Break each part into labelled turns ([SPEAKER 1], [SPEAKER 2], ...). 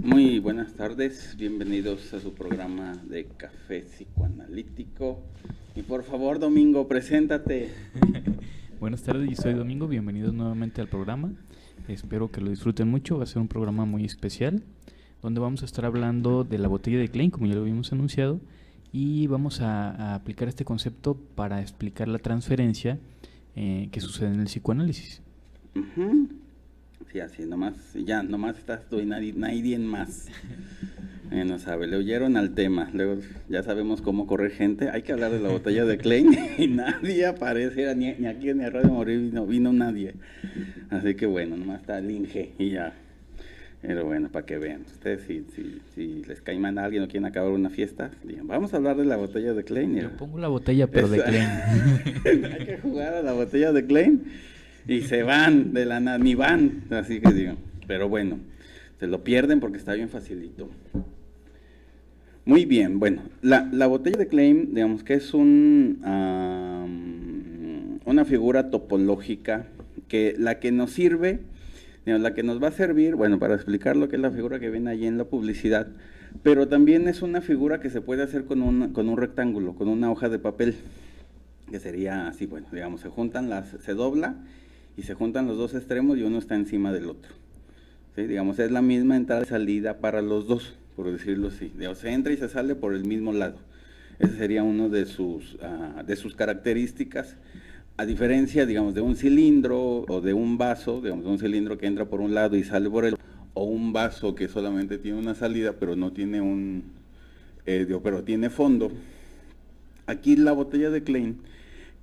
[SPEAKER 1] Muy buenas tardes, bienvenidos a su programa de Café Psicoanalítico. Y por favor, Domingo, preséntate.
[SPEAKER 2] Buenas tardes, yo soy Domingo, bienvenidos nuevamente al programa. Espero que lo disfruten mucho, va a ser un programa muy especial, donde vamos a estar hablando de la botella de Klein, como ya lo habíamos anunciado, y vamos a aplicar este concepto para explicar la transferencia que sucede en el psicoanálisis.
[SPEAKER 1] Sí, así, nomás estás tú y nadie más. No sabe, le oyeron al tema, luego ya sabemos cómo correr gente, hay que hablar de la botella de Klein y nadie aparece, ni aquí ni a Radio Morir vino nadie. Así que bueno, nomás está el Inge y ya. Pero bueno, para que vean, ustedes si les cae mal a alguien o quieren acabar una fiesta, digan, vamos a hablar de la botella de Klein.
[SPEAKER 2] Yo pongo la botella, pero de Klein.
[SPEAKER 1] Hay que jugar a la botella de Klein y se van de la nada, ni van, así que digo, pero bueno, se lo pierden porque está bien facilito. Muy bien, bueno, la botella de Klein, digamos que es una figura topológica que la que nos sirve, digamos, la que nos va a servir, bueno, para explicar lo que es la figura que viene allí en la publicidad, pero también es una figura que se puede hacer con un rectángulo, con una hoja de papel, que sería así, bueno, digamos, se dobla y se juntan los dos extremos y uno está encima del otro. ¿Sí? Digamos, es la misma entrada y salida para los dos, por decirlo así. Digamos, se entra y se sale por el mismo lado. Esa sería una de sus características, a diferencia, digamos, de un cilindro o de un vaso, digamos, de un cilindro que entra por un lado y sale por el otro, o un vaso que solamente tiene una salida, pero no tiene pero tiene fondo. Aquí la botella de Klein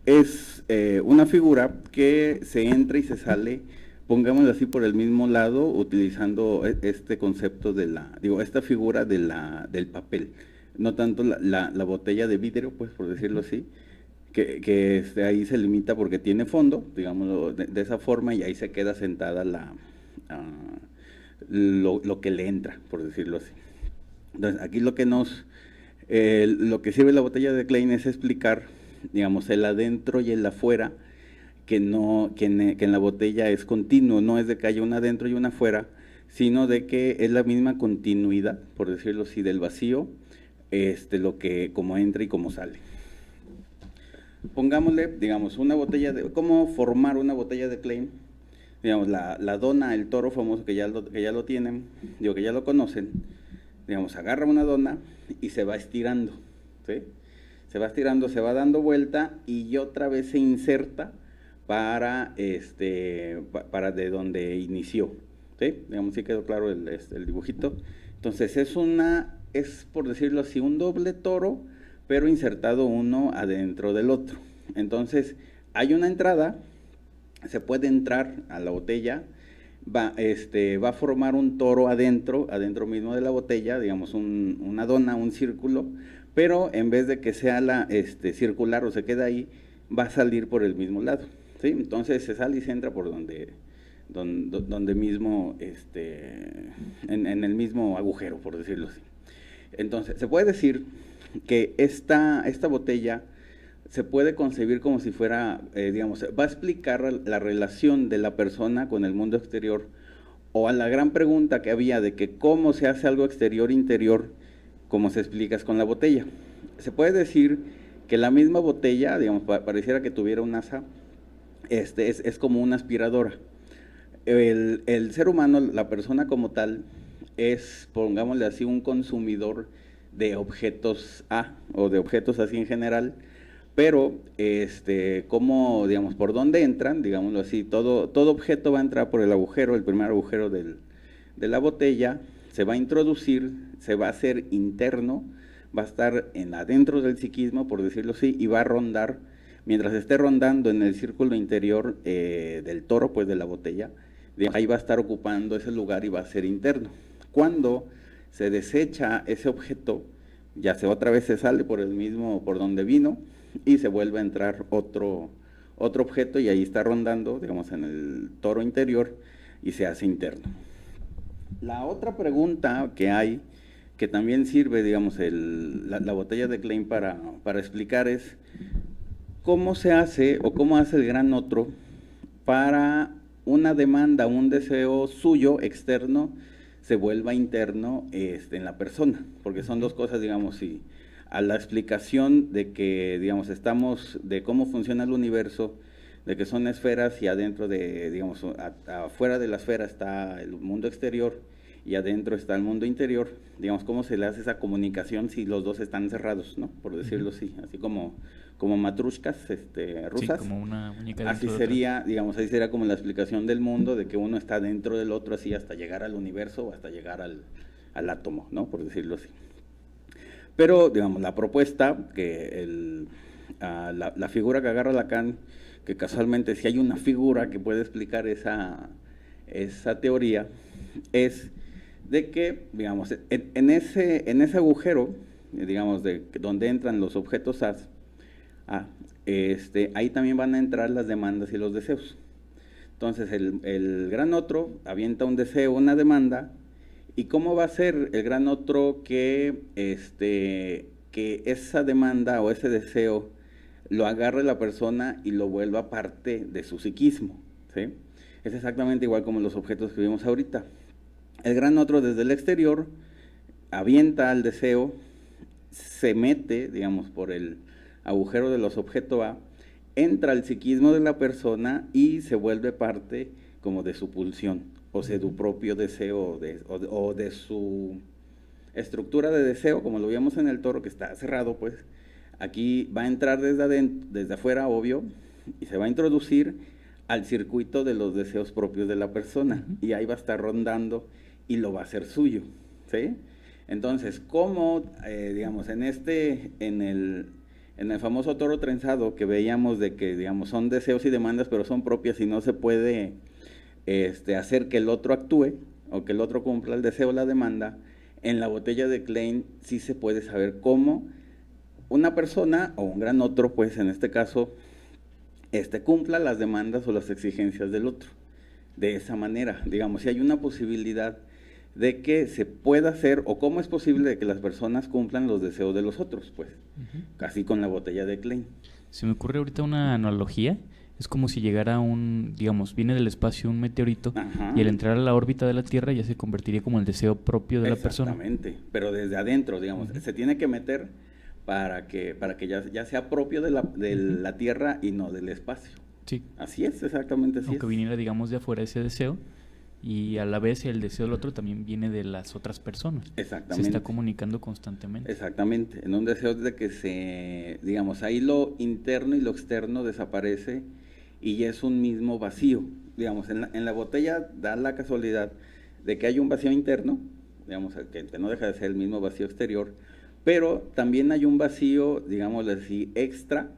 [SPEAKER 1] es una figura que se entra y se sale, pongámoslo así, por el mismo lado, utilizando este concepto esta figura del papel, no tanto la botella de vidrio, pues, por decirlo así, que ahí se limita porque tiene fondo, digámoslo de esa forma, y ahí se queda sentada lo que le entra, por decirlo así. Entonces, aquí lo que sirve la botella de Klein es explicar, digamos, el adentro y el afuera, que en la botella es continuo, no es de que haya una adentro y una afuera, sino de que es la misma continuidad, por decirlo así, del vacío, como entra y como sale. Pongámosle, digamos, ¿cómo formar una botella de Klein? Digamos, la dona, el toro famoso que ya lo tienen, que ya lo conocen, digamos, agarra una dona y se va estirando, ¿sí? Se va estirando, se va dando vuelta y otra vez se inserta para de donde inició, ¿sí? Digamos, sí quedó claro el dibujito. Entonces es por decirlo así, un doble toro, pero insertado uno adentro del otro. Entonces, hay una entrada, se puede entrar a la botella, va a formar un toro adentro mismo de la botella, digamos una dona, un círculo, pero en vez de que sea circular o se queda ahí, va a salir por el mismo lado, ¿sí? Entonces se sale y se entra por donde mismo, en el mismo agujero, por decirlo así. Entonces, se puede decir que esta botella se puede concebir como si fuera, digamos, va a explicar la relación de la persona con el mundo exterior, o a la gran pregunta que había de que cómo se hace algo exterior-interior, como se explica con la botella. Se puede decir que la misma botella, digamos, pareciera que tuviera un asa, es como una aspiradora. El ser humano, la persona como tal, es, pongámosle así, un consumidor de objetos o de objetos así en general, pero como, digamos, por dónde entran, digámoslo así, todo objeto va a entrar por el primer agujero de la botella, se va a introducir, se va a hacer interno, va a estar adentro del psiquismo, por decirlo así, y va a rondar, mientras esté rondando en el círculo interior del toro, pues de la botella, ahí va a estar ocupando ese lugar y va a ser interno. Cuando se desecha ese objeto, ya otra vez se sale por donde vino, y se vuelve a entrar otro objeto y ahí está rondando, digamos, en el toro interior y se hace interno. La otra pregunta que hay, que también sirve, digamos, la botella de Klein para explicar es cómo se hace o cómo hace el gran otro para una demanda, un deseo suyo externo se vuelva interno en la persona, porque son dos cosas, digamos, si a la explicación de que, digamos, de cómo funciona el universo, de que son esferas y adentro de, digamos, afuera de la esfera está el mundo exterior y adentro está el mundo interior, digamos, cómo se le hace esa comunicación si los dos están cerrados, ¿no? Por decirlo así, así como matrushkas rusas.
[SPEAKER 2] Sí, como una muñeca
[SPEAKER 1] así
[SPEAKER 2] dentro de
[SPEAKER 1] sería,
[SPEAKER 2] otra.
[SPEAKER 1] digamos, así sería como la explicación del mundo, de que uno está dentro del otro así hasta llegar al universo o hasta llegar al átomo, ¿no? Por decirlo así. Pero, digamos, la propuesta, que la figura que agarra Lacan, que casualmente si hay una figura que puede explicar esa teoría, es de que, digamos, en ese agujero, digamos, donde entran los objetos ahí también van a entrar las demandas y los deseos. Entonces, el gran otro avienta un deseo, una demanda, ¿y cómo va a ser el gran otro que esa demanda o ese deseo lo agarre la persona y lo vuelva parte de su psiquismo? ¿Sí? Es exactamente igual como los objetos que vimos ahorita. El gran otro desde el exterior avienta al deseo, se mete, digamos, por el agujero de los objetos A, entra al psiquismo de la persona y se vuelve parte como de su pulsión, o sea, su propio deseo, o de su estructura de deseo, como lo vimos en el toro, que está cerrado, pues, aquí va a entrar desde afuera, obvio, y se va a introducir al circuito de los deseos propios de la persona, y ahí va a estar rondando y lo va a hacer suyo, ¿sí? Entonces, ¿cómo, digamos, en el famoso toro trenzado que veíamos de que, digamos, son deseos y demandas, pero son propias y no se puede hacer que el otro actúe o que el otro cumpla el deseo o la demanda? En la botella de Klein sí se puede saber cómo una persona o un gran otro, pues en este caso, cumpla las demandas o las exigencias del otro. De esa manera, digamos, si hay una posibilidad de que se pueda hacer, o cómo es posible de que las personas cumplan los deseos de los otros, pues, casi con la botella de Klein.
[SPEAKER 2] Se me ocurre ahorita una analogía. Es como si llegara digamos, viene del espacio un meteorito. Ajá. Y al entrar a la órbita de la Tierra ya se convertiría como el deseo propio de la persona.
[SPEAKER 1] Exactamente, pero desde adentro, digamos, se tiene que meter para que ya sea propio de la Tierra y no del espacio.
[SPEAKER 2] Sí.
[SPEAKER 1] Así es, exactamente así.
[SPEAKER 2] Aunque viniera, digamos, de afuera ese deseo, y a la vez el deseo del otro también viene de las otras personas.
[SPEAKER 1] Exactamente.
[SPEAKER 2] Se está comunicando constantemente.
[SPEAKER 1] Exactamente, en un deseo de que digamos, ahí lo interno y lo externo desaparece y ya es un mismo vacío. Digamos, en la botella da la casualidad de que hay un vacío interno, digamos, que no deja de ser el mismo vacío exterior, pero también hay un vacío, digamos así, extra,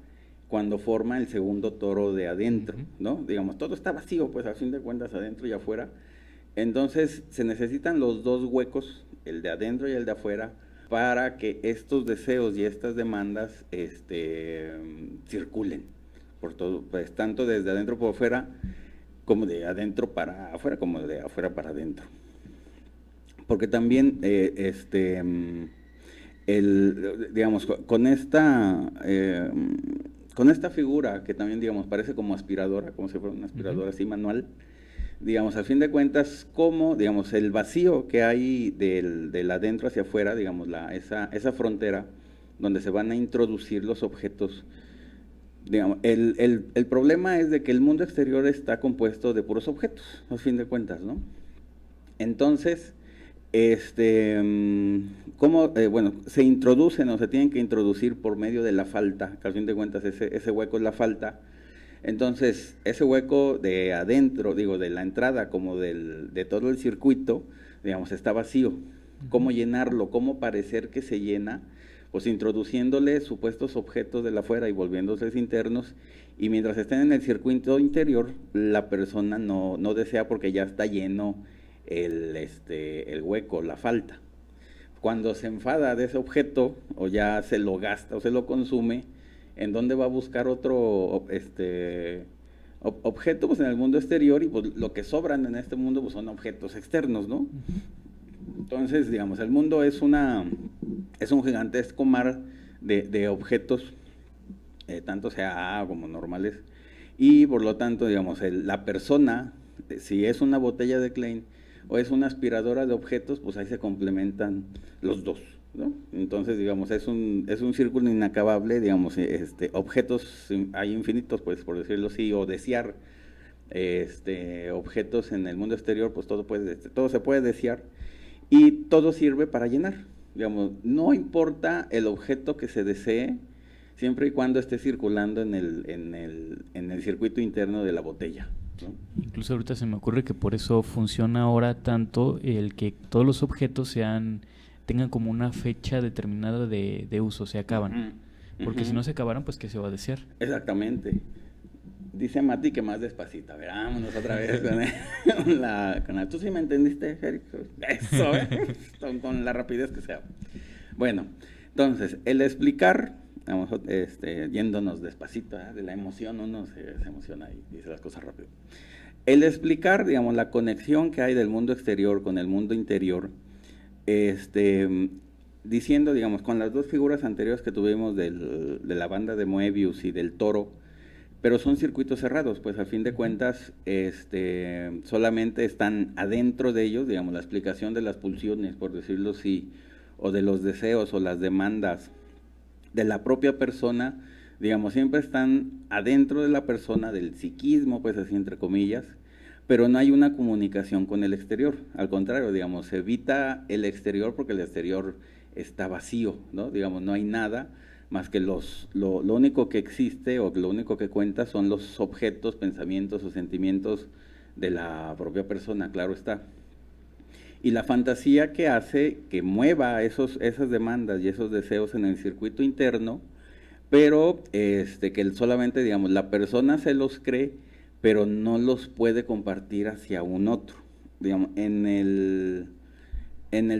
[SPEAKER 1] cuando forma el segundo toro de adentro, ¿no? Digamos, todo está vacío, pues a fin de cuentas, adentro y afuera. Entonces, se necesitan los dos huecos, el de adentro y el de afuera, para que estos deseos y estas demandas circulen por todo, pues tanto desde adentro por afuera, como de adentro para afuera, como de afuera para adentro. Porque también, digamos, con esta figura que también, digamos, parece como aspiradora, como si fuera una aspiradora así manual, digamos, al fin de cuentas, como, digamos, el vacío que hay del adentro hacia afuera, digamos, esa frontera donde se van a introducir los objetos, digamos, el problema es de que el mundo exterior está compuesto de puros objetos, al fin de cuentas, ¿no? Entonces, bueno, se introducen o se tienen que introducir por medio de la falta, que al fin de cuentas ese hueco es la falta. Entonces, ese hueco de adentro, digo, de la entrada como de todo el circuito, digamos, está vacío. ¿Cómo llenarlo? ¿Cómo parecer que se llena? Pues introduciéndole supuestos objetos de la afuera y volviéndoseles internos, y mientras estén en el circuito interior, la persona no desea porque ya está lleno el hueco, la falta. Cuando se enfada de ese objeto, o ya se lo gasta o se lo consume, ¿en dónde va a buscar otro objeto? Pues en el mundo exterior, y pues lo que sobran en este mundo pues son objetos externos, ¿no? Entonces, digamos, el mundo es un gigantesco mar de objetos, tanto sea A como normales, y por lo tanto, digamos, la persona, si es una botella de Klein, o es una aspiradora de objetos, pues ahí se complementan los dos, ¿no? Entonces, digamos, es un círculo inacabable, digamos, objetos hay infinitos, pues, por decirlo así, o desear objetos en el mundo exterior, pues todo se puede desear y todo sirve para llenar. Digamos, no importa el objeto que se desee, siempre y cuando esté circulando en el circuito interno de la botella, ¿no?
[SPEAKER 2] Incluso ahorita se me ocurre que por eso funciona ahora tanto el que todos los objetos tengan como una fecha determinada de uso, se acaban. Porque si no se acabaran, pues ¿qué se va a desear?
[SPEAKER 1] Exactamente. Dice Mati que más despacito. A ver, vámonos otra vez Tú sí me entendiste, Eric. Eso, con la rapidez que sea. Bueno, entonces, el explicar, vamos, yéndonos despacito, de la emoción, uno se emociona y dice las cosas rápido. El explicar, digamos, la conexión que hay del mundo exterior con el mundo interior, diciendo, digamos, con las dos figuras anteriores que tuvimos de la banda de Moebius y del toro, pero son circuitos cerrados, pues al fin de cuentas solamente están adentro de ellos, digamos, la explicación de las pulsiones, por decirlo así, o de los deseos o las demandas de la propia persona, digamos, siempre están adentro de la persona, del psiquismo, pues así entre comillas, pero no hay una comunicación con el exterior, al contrario, digamos, se evita el exterior porque el exterior está vacío, ¿no? Digamos, no hay nada más que lo único que existe o lo único que cuenta son los objetos, pensamientos o sentimientos de la propia persona, claro está. Y la fantasía que hace que mueva esas demandas y esos deseos en el circuito interno, pero que solamente, digamos, la persona se los cree, pero no los puede compartir hacia un otro. Digamos, en el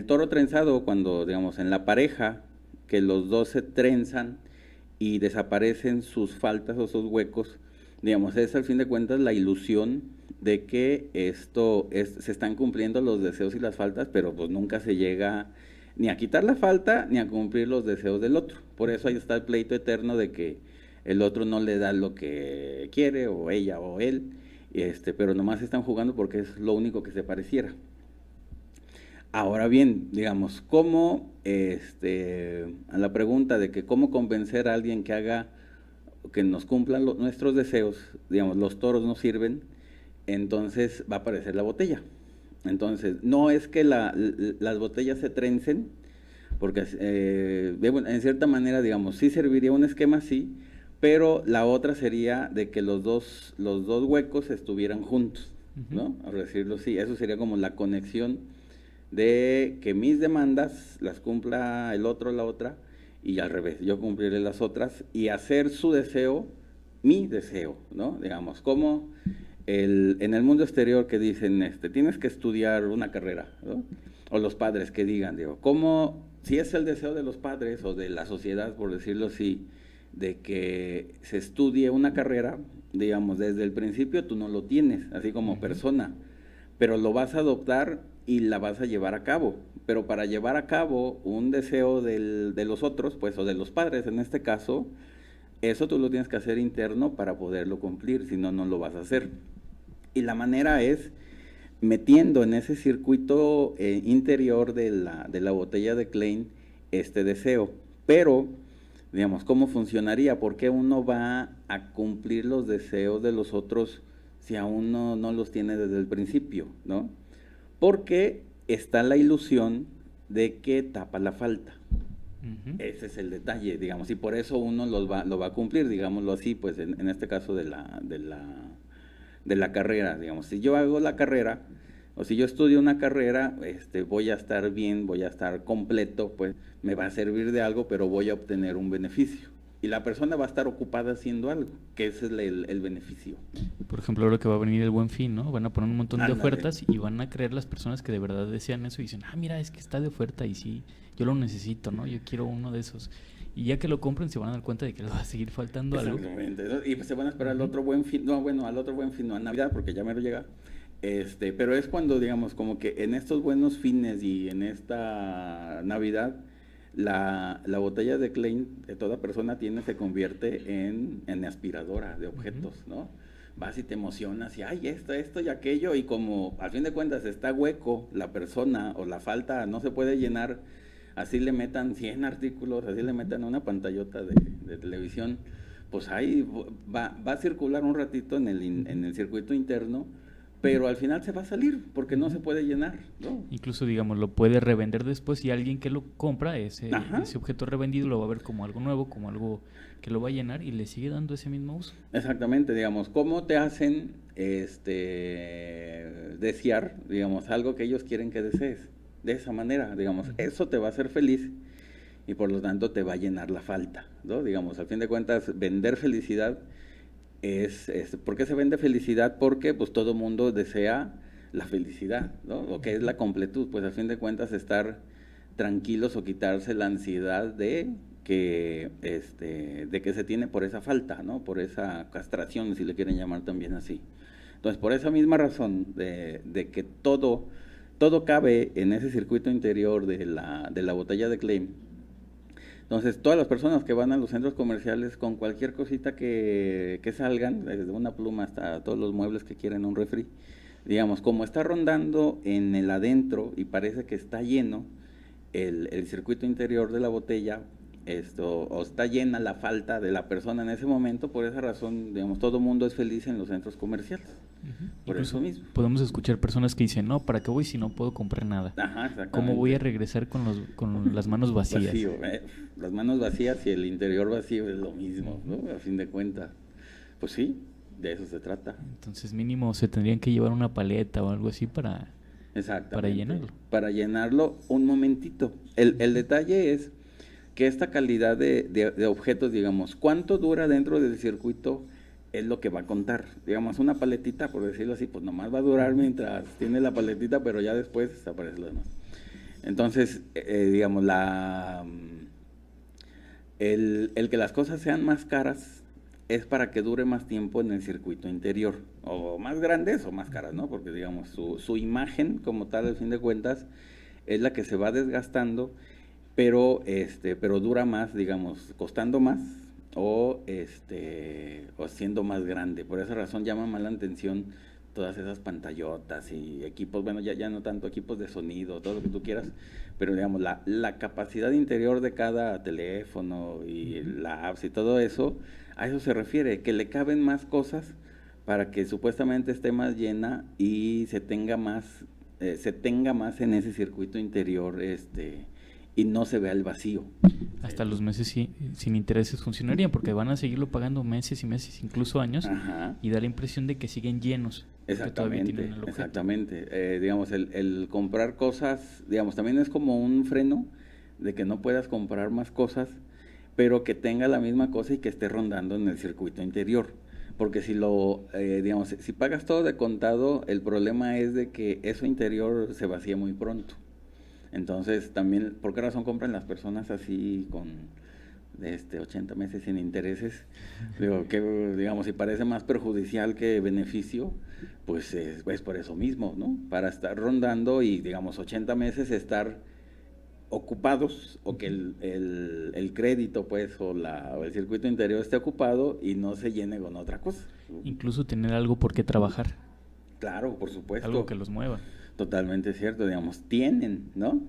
[SPEAKER 1] toro trenzado, cuando, digamos, en la pareja, que los dos se trenzan y desaparecen sus faltas o sus huecos, digamos, es al fin de cuentas la ilusión de que se están cumpliendo los deseos y las faltas, pero pues nunca se llega ni a quitar la falta ni a cumplir los deseos del otro. Por eso ahí está el pleito eterno de que el otro no le da lo que quiere, o ella o él, pero nomás están jugando porque es lo único que se pareciera. Ahora bien, digamos, ¿cómo, a la pregunta de que cómo convencer a alguien que nos cumplan nuestros deseos, digamos, los toros no sirven, entonces va a aparecer la botella. Entonces, no es que las botellas se trencen, porque en cierta manera, digamos, sí serviría un esquema así, pero la otra sería de que los dos huecos estuvieran juntos, ¿no? A decirlo así, eso sería como la conexión de que mis demandas las cumpla el otro, la otra, y al revés, yo cumpliré las otras y hacer su deseo mi deseo, ¿no? Digamos, como en el mundo exterior que dicen, tienes que estudiar una carrera, ¿no? O los padres que digan, digo, ¿cómo, si es el deseo de los padres o de la sociedad, por decirlo así, de que se estudie una carrera, digamos, desde el principio tú no lo tienes, así como persona, pero lo vas a adoptar y la vas a llevar a cabo, pero para llevar a cabo un deseo de los otros, pues, o de los padres en este caso, eso tú lo tienes que hacer interno para poderlo cumplir, si no, no lo vas a hacer. Y la manera es metiendo en ese circuito interior de la botella de Klein este deseo, pero, digamos, ¿cómo funcionaría? ¿Por qué uno va a cumplir los deseos de los otros si aún no los tiene desde el principio, ¿no? Porque está la ilusión de que tapa la falta. Ese es el detalle, digamos, y por eso uno lo va a cumplir, digámoslo así, pues en este caso de la carrera, digamos, si yo hago la carrera, o si yo estudio una carrera, voy a estar bien, voy a estar completo, pues me va a servir de algo, pero voy a obtener un beneficio. Y la persona va a estar ocupada haciendo algo, que ese es el beneficio.
[SPEAKER 2] Por ejemplo, ahora que va a venir el Buen Fin, ¿no? Van a poner un montón de ofertas y van a creer las personas que de verdad desean eso y dicen, mira, es que está de oferta y sí, yo lo necesito, ¿no? Yo quiero uno de esos. Y ya que lo compren se van a dar cuenta de que les va a seguir faltando algo.
[SPEAKER 1] Exactamente. Y pues se van a esperar al otro Buen Fin, al otro Buen Fin, no a Navidad, porque ya me lo llega. Pero es cuando, digamos, como que en estos buenos fines y en esta Navidad, la botella de Klein de toda persona se convierte en aspiradora de objetos, ¿no? vas y te emocionas y, ay, esto y aquello, y como al fin de cuentas está hueco la persona o la falta no se puede llenar, así le metan 100 artículos, así le metan una pantallota de televisión, pues ahí va a circular un ratito en el circuito interno, pero al final se va a salir porque no se puede llenar, ¿no?
[SPEAKER 2] Incluso, digamos, lo puede revender después y alguien que lo compra, ese
[SPEAKER 1] Ajá.
[SPEAKER 2] objeto revendido lo va a ver como algo nuevo, como algo que lo va a llenar y le sigue dando ese mismo uso.
[SPEAKER 1] Exactamente, digamos, cómo te hacen desear, digamos, algo que ellos quieren que desees. De esa manera, digamos, eso te va a hacer feliz y por lo tanto te va a llenar la falta, ¿no? Digamos, al fin de cuentas, vender felicidad ¿por qué se vende felicidad? Porque pues todo mundo desea la felicidad, ¿no? O que es la completud, pues al fin de cuentas estar tranquilos o quitarse la ansiedad de que se tiene por esa falta, ¿no? Por esa castración, si le quieren llamar también así. Entonces, por esa misma razón de que todo cabe en ese circuito interior de la botella de Klein. Entonces, todas las personas que van a los centros comerciales con cualquier cosita que salgan, desde una pluma hasta todos los muebles que quieren, un refri, digamos, como está rondando en el adentro y parece que está lleno el circuito interior de la botella, o está llena la falta de la persona en ese momento, por esa razón, digamos, todo el mundo es feliz en los centros comerciales. Por
[SPEAKER 2] Incluso
[SPEAKER 1] eso mismo.
[SPEAKER 2] podemos escuchar personas que dicen, no, ¿para qué voy si no puedo comprar nada?
[SPEAKER 1] Ajá, exactamente.
[SPEAKER 2] ¿Cómo voy a regresar con las manos vacías?
[SPEAKER 1] Vacío, las manos vacías y el interior vacío es lo mismo, ¿no? A fin de cuentas. Pues sí, de eso se trata.
[SPEAKER 2] Entonces mínimo se tendrían que llevar una paleta o algo así para llenarlo.
[SPEAKER 1] Para llenarlo un momentito. El detalle es que esta calidad de objetos, digamos, cuánto dura dentro del circuito es lo que va a contar. Digamos, una paletita, por decirlo así, pues nomás va a durar mientras tiene la paletita, pero ya después desaparece lo demás. Entonces, digamos, el que las cosas sean más caras es para que dure más tiempo en el circuito interior, o más grandes o más caras, ¿no? Porque, digamos, su imagen como tal, al fin de cuentas, es la que se va desgastando, pero dura más, digamos, costando más o siendo más grande. Por esa razón llama más la atención todas esas pantallotas y equipos, bueno, ya no tanto equipos de sonido, todo lo que tú quieras, pero digamos, la capacidad interior de cada teléfono y la apps y todo eso, a eso se refiere, que le caben más cosas para que supuestamente esté más llena y se tenga más en ese circuito interior, y no se vea el vacío.
[SPEAKER 2] Hasta los meses sin intereses funcionarían, porque van a seguirlo pagando meses y meses, incluso años. Ajá. Y da la impresión de que siguen llenos.
[SPEAKER 1] Exactamente. Digamos, el comprar cosas, digamos, también es como un freno de que no puedas comprar más cosas, pero que tenga la misma cosa y que esté rondando en el circuito interior. Porque si pagas todo de contado, el problema es de que eso interior se vacía muy pronto. Entonces, también, ¿por qué razón compran las personas así con 80 meses sin intereses? Digo, que, digamos, si parece más perjudicial que beneficio, pues es por eso mismo, ¿no? Para estar rondando y, digamos, 80 meses estar ocupados, o que el crédito, pues, o el circuito interior esté ocupado y no se llene con otra cosa.
[SPEAKER 2] Incluso tener algo por qué trabajar.
[SPEAKER 1] Claro, por supuesto.
[SPEAKER 2] Algo que los mueva.
[SPEAKER 1] Totalmente cierto, digamos, tienen, ¿no?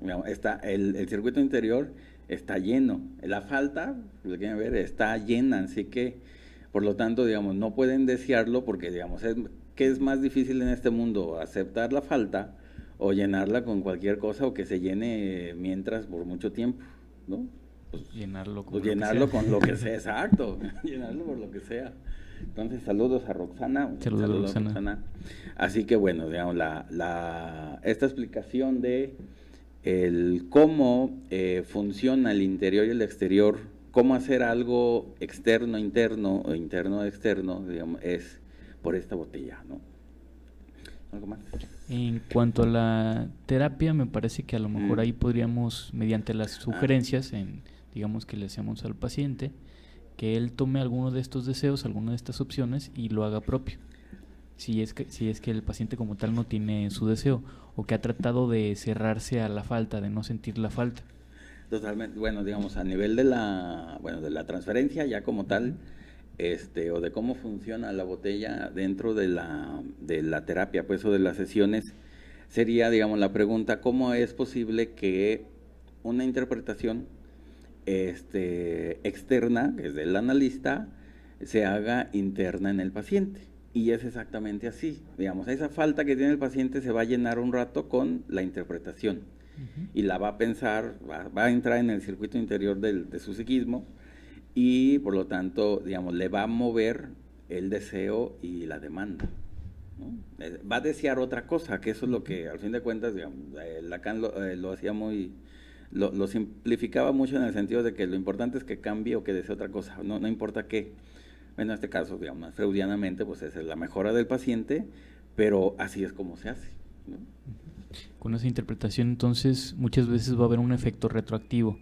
[SPEAKER 1] Digamos, el circuito interior está lleno, la falta, lo quieren ver, está llena, así que, por lo tanto, digamos, no pueden desearlo porque, digamos, ¿qué es más difícil en este mundo? ¿Aceptar la falta o llenarla con cualquier cosa o que se llene mientras por mucho tiempo, ¿no?
[SPEAKER 2] Pues llenarlo
[SPEAKER 1] con lo que sea, exacto, llenarlo por lo que sea. Entonces, saludos a Roxana.
[SPEAKER 2] Saludos a Roxana.
[SPEAKER 1] Así que bueno, digamos, esta explicación de cómo funciona el interior y el exterior, cómo hacer algo externo, interno o interno, externo, digamos, es por esta botella, ¿no? ¿Algo más?
[SPEAKER 2] En cuanto a la terapia, me parece que a lo mejor ahí podríamos, mediante las sugerencias, digamos que le hacemos al paciente, que él tome alguno de estos deseos, alguna de estas opciones y lo haga propio. Si es que el paciente como tal no tiene su deseo o que ha tratado de cerrarse a la falta, de no sentir la falta.
[SPEAKER 1] Totalmente. Bueno, digamos, a nivel de la transferencia ya como tal, o de cómo funciona la botella dentro de la terapia, pues, o de las sesiones, sería, digamos, la pregunta, ¿cómo es posible que una interpretación externa, que es del analista, se haga interna en el paciente? Y es exactamente así, digamos, esa falta que tiene el paciente se va a llenar un rato con la interpretación y la va a pensar, va a entrar en el circuito interior de su psiquismo y por lo tanto, digamos, le va a mover el deseo y la demanda, ¿no? Va a desear otra cosa, que eso es lo que al fin de cuentas, digamos, Lacan lo hacía lo simplificaba mucho en el sentido de que lo importante es que cambie o que desee otra cosa, no importa qué. Bueno, en este caso, digamos, freudianamente, pues esa es la mejora del paciente, pero así es como se hace, ¿no?
[SPEAKER 2] Con esa interpretación, entonces, muchas veces va a haber un efecto retroactivo.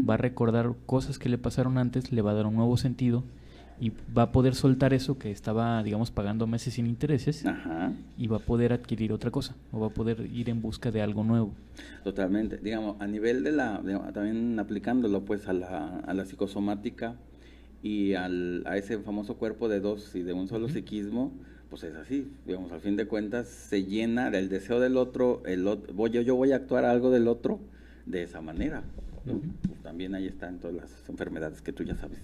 [SPEAKER 2] Va a recordar cosas que le pasaron antes, le va a dar un nuevo sentido y va a poder soltar eso que estaba, digamos, pagando meses sin intereses. Y va a poder adquirir otra cosa o va a poder ir en busca de algo nuevo.
[SPEAKER 1] Totalmente. Digamos, a nivel digamos, también aplicándolo pues a la psicosomática y a ese famoso cuerpo de dos y de un solo psiquismo, pues es así, digamos, al fin de cuentas se llena del deseo del otro, yo voy a actuar algo del otro de esa manera, ¿no? Pues también ahí están todas las enfermedades que tú ya sabes.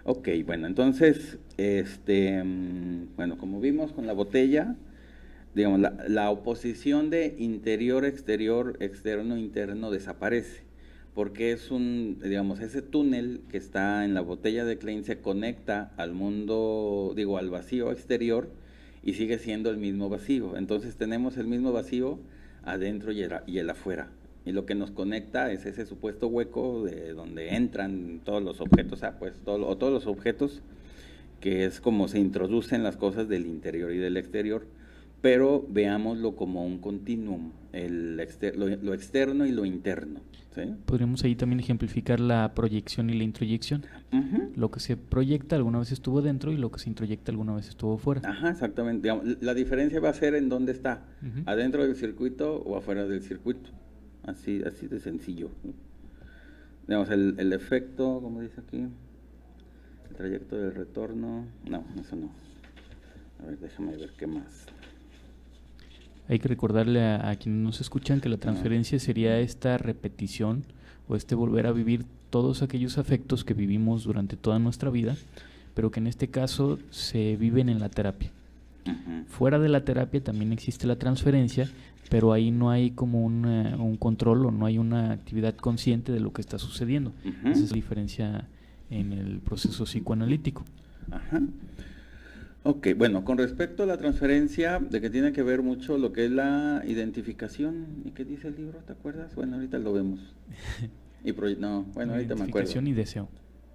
[SPEAKER 1] Ok, bueno, entonces, bueno, como vimos con la botella, digamos, la oposición de interior, exterior, externo, interno desaparece. Porque es digamos, ese túnel que está en la botella de Klein se conecta al mundo, digo, al vacío exterior y sigue siendo el mismo vacío. Entonces tenemos el mismo vacío adentro y el afuera. Y lo que nos conecta es ese supuesto hueco de donde entran todos los objetos, todos los objetos, que es como se introducen las cosas del interior y del exterior, pero veámoslo como un continuum, lo externo y lo interno, ¿sí?
[SPEAKER 2] Podríamos ahí también ejemplificar la proyección y la introyección. Lo que se proyecta alguna vez estuvo dentro y lo que se introyecta alguna vez estuvo fuera.
[SPEAKER 1] Ajá, exactamente. Digamos, la diferencia va a ser en dónde está, adentro del circuito o afuera del circuito. Así de sencillo, ¿no? Digamos, el efecto, como dice aquí, el trayecto del retorno, no, eso no. A ver, déjame ver qué más.
[SPEAKER 2] Hay que recordarle a quienes nos escuchan que la transferencia sería esta repetición o volver a vivir todos aquellos afectos que vivimos durante toda nuestra vida, pero que en este caso se viven en la terapia. Fuera de la terapia también existe la transferencia, pero ahí no hay como un control o no hay una actividad consciente de lo que está sucediendo. Esa es la diferencia en el proceso psicoanalítico.
[SPEAKER 1] Ok, bueno, con respecto a la transferencia, de que tiene que ver mucho lo que es la identificación. ¿Y qué dice el libro? ¿Te acuerdas? Bueno, ahorita lo vemos. Ahorita me acuerdo.
[SPEAKER 2] Identificación y deseo.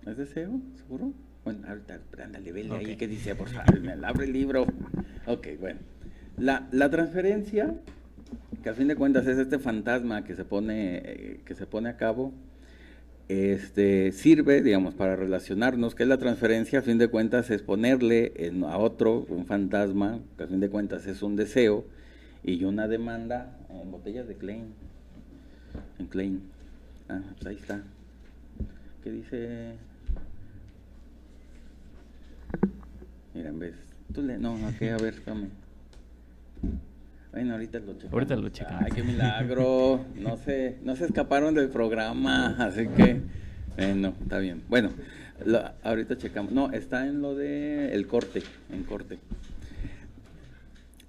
[SPEAKER 1] ¿Es deseo? ¿Seguro? Bueno, ahorita, ándale, vele ahí qué dice, por favor, me abre el libro. Ok, bueno. La transferencia, que al fin de cuentas es este fantasma que se pone a cabo, sirve, digamos, para relacionarnos, que es la transferencia, a fin de cuentas es ponerle a otro un fantasma, que a fin de cuentas es un deseo y una demanda en botellas de Klein. En Klein. Pues ahí está. ¿Qué dice? Mira, en vez. A ver, espérame. Bueno, ahorita lo checamos. Ay, qué milagro. No se escaparon del programa, así que, no, está bien. Bueno, ahorita checamos. No, está en lo de el corte, en corte.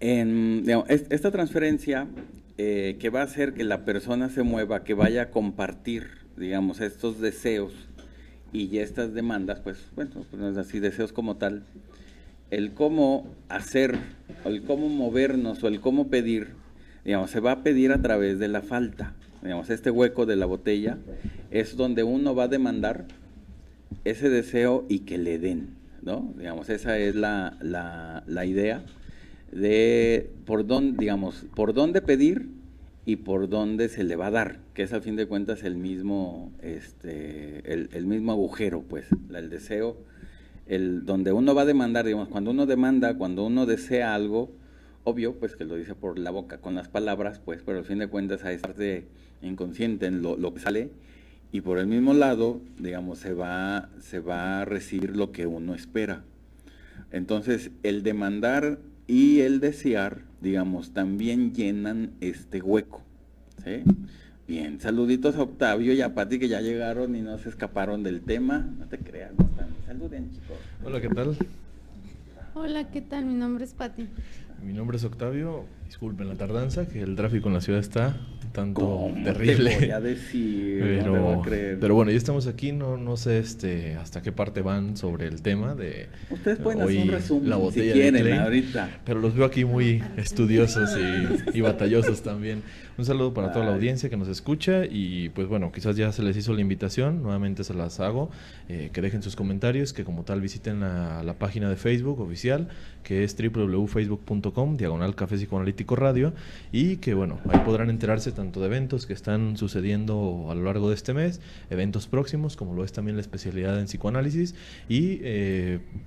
[SPEAKER 1] Digamos, esta transferencia que va a hacer que la persona se mueva, que vaya a compartir, digamos, estos deseos y estas demandas, pues, bueno, pues no es así, deseos como tal. El cómo hacer, o el cómo movernos, o el cómo pedir, digamos, se va a pedir a través de la falta. Digamos, este hueco de la botella es donde uno va a demandar ese deseo y que le den, ¿no? Digamos, esa es la idea de por dónde pedir y por dónde se le va a dar, que es al fin de cuentas el mismo agujero, pues, el deseo. Donde uno va a demandar, digamos, cuando uno demanda, cuando uno desea algo, obvio, pues que lo dice por la boca, con las palabras, pues, pero al fin de cuentas hay parte inconsciente en lo que sale, y por el mismo lado, digamos, se va a recibir lo que uno espera. Entonces, el demandar y el desear, digamos, también llenan este hueco, ¿sí? Bien, saluditos a Octavio y a Pati, que ya llegaron y no se escaparon del tema. No te creas, no están. Saluden, chicos.
[SPEAKER 3] Hola, ¿qué tal?
[SPEAKER 4] Hola, ¿qué tal? Mi nombre es Pati.
[SPEAKER 3] Mi nombre es Octavio. Disculpen la tardanza, que el tráfico en la ciudad está un tanto
[SPEAKER 1] ¿Cómo
[SPEAKER 3] terrible.
[SPEAKER 1] te voy a decir? No te voy a creer.
[SPEAKER 3] Pero bueno, ya estamos aquí. No sé hasta qué parte van sobre el tema de
[SPEAKER 1] Ustedes pueden
[SPEAKER 3] hoy,
[SPEAKER 1] hacer un resumen
[SPEAKER 3] la
[SPEAKER 1] si
[SPEAKER 3] botella de
[SPEAKER 1] quieren
[SPEAKER 3] Klein,
[SPEAKER 1] ahorita.
[SPEAKER 3] pero los veo aquí muy estudiosos y batallosos también. Un saludo para toda la audiencia que nos escucha y pues bueno, quizás ya se les hizo la invitación, nuevamente se las hago, que dejen sus comentarios, que como tal visiten la página de Facebook oficial, que es www.facebook.com/Café Psicoanalítico Radio, y que bueno, ahí podrán enterarse tanto de eventos que están sucediendo a lo largo de este mes, eventos próximos, como lo es también la especialidad en psicoanálisis, y